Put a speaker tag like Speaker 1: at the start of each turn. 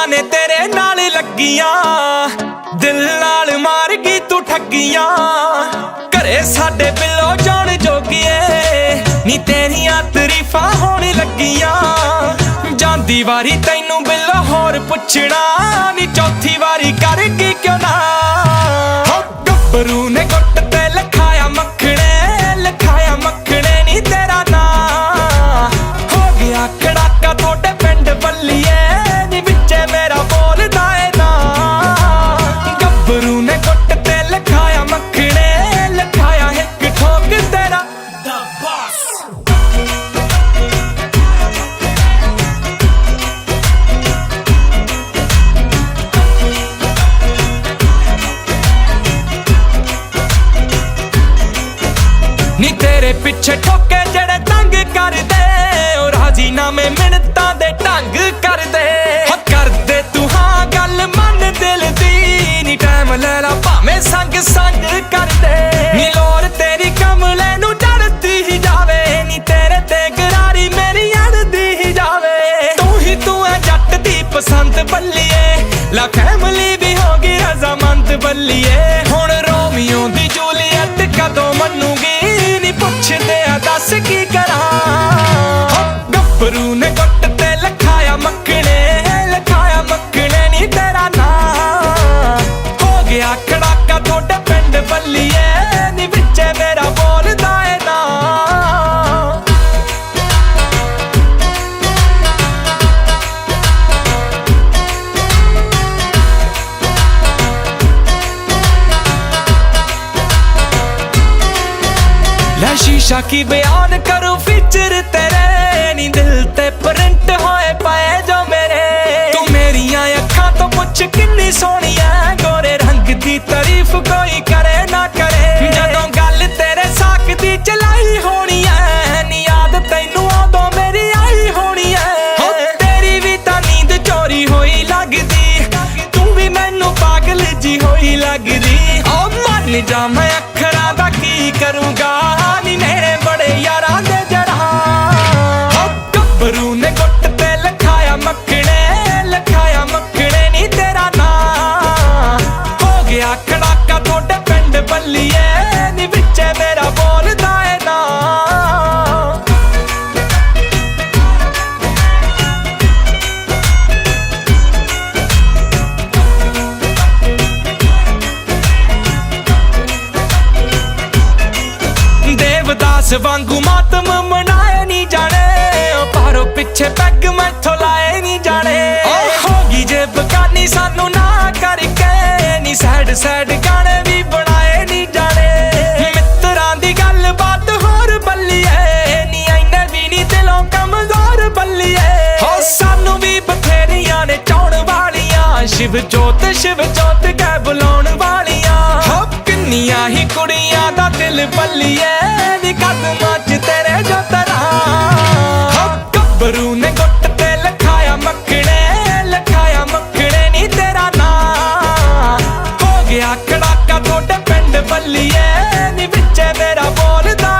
Speaker 1: ने तेरे नाल लगियां, दिल नाल मार गई तू ठगियां। घरे साडे बिलो जान जोगिए नी तेरियां तरीफां होण लगियां। जांदी वारी तैनू बिलो होर पुछना नी चौथी वारी कर गई क्यों ना। गब्बरू ने गुट ते लिखाया मखणे, लिखाया मखणे नी तेरा ना। हो गया खड़ाका थोड़े पिंड बल्लिए नी विचे मेरा बोलदा है ना। गब्बरू ने गुट ते लिखाया मखणे, लिखाया हिक ठोक तेरा द बॉस। नी तेरे पिछे ठोके जड़े तंग कर दे, और राजीनामे मिन्नतां दे ढंग कर दे। कर दे तू हाँ गल मन दिल दी, नी टाइम ले ला भावें संग संग कर दे। नी लोर तेरी कमले नू चढ़ती ही जावे, नी तेरे ते गरारी मेरी अड़दी ही जावे। तू है जट दी पसंद बल्लिए, ला फैमिली भी होगी रजामंद बल्लिए। हुण रोमियो दी जूलियट कदों मनूगी, पुछदे आ दस की करा। गब्बरू ने गुट ते लिखाया मखणे, लिखाया मखणे नी तेरा ना। हो गया खड़ाका थोड़े पिंड बल्लिए नी विचे मेरा बोलदा है ना। लै शीशा की बयान करूं फीचर तेरे, नी दिल ते प्रिंट होए पाए जो मेरे। तू मेरियां अखां तो पुछ किन्नी सोहनी है, गोरे रंग दी तारीफ कोई करे ना करे। जदों गल तेरे साक दी चलाई होनी है, नी याद तैनू उदों मेरी आई होनी है। तेरी भी तां नींद चोरी होई लगदी, तू भी मैनू पागल जी होई लगदी। ओ मन जा मैं अखरां दा की करूंगा, मेरे बड़े यारां दे जड़ा। गब्बरू ने गुट ते लिखाया मखणे, लिखाया मखणे नी तेरा ना। हो गया खड़ाका थोड़े पिंड बल्लिए नी विचे मेरा बोलदा है ना। देवदास वांगू मातम मनाए नी जाने, पारो पिछे पैग मैथों लाए नी जाने। होगी जे बगानी सानू ना करके, नी सैड सैड गाने भी बनाए नी जाने। मित्रां दी गल बात होर बल्लिए, नी इन्ने भी नी दिलों कमजोर बल्लिए। हो सानू भी बथेरियां ने चाउण वालियां, शिव जोत कै बुलाउण वालियां। हो किन्नियां ही कुड़ियां दा दिल बल्लिए, कदमां च तेरे जो तरा। गब्बरू ने गुट ते लिखाया मखणे, लिखाया मखणे नी तेरा ना। हो गया खड़ाका थोड़े पिंड बल्लिए नी विचे मेरा बोलदा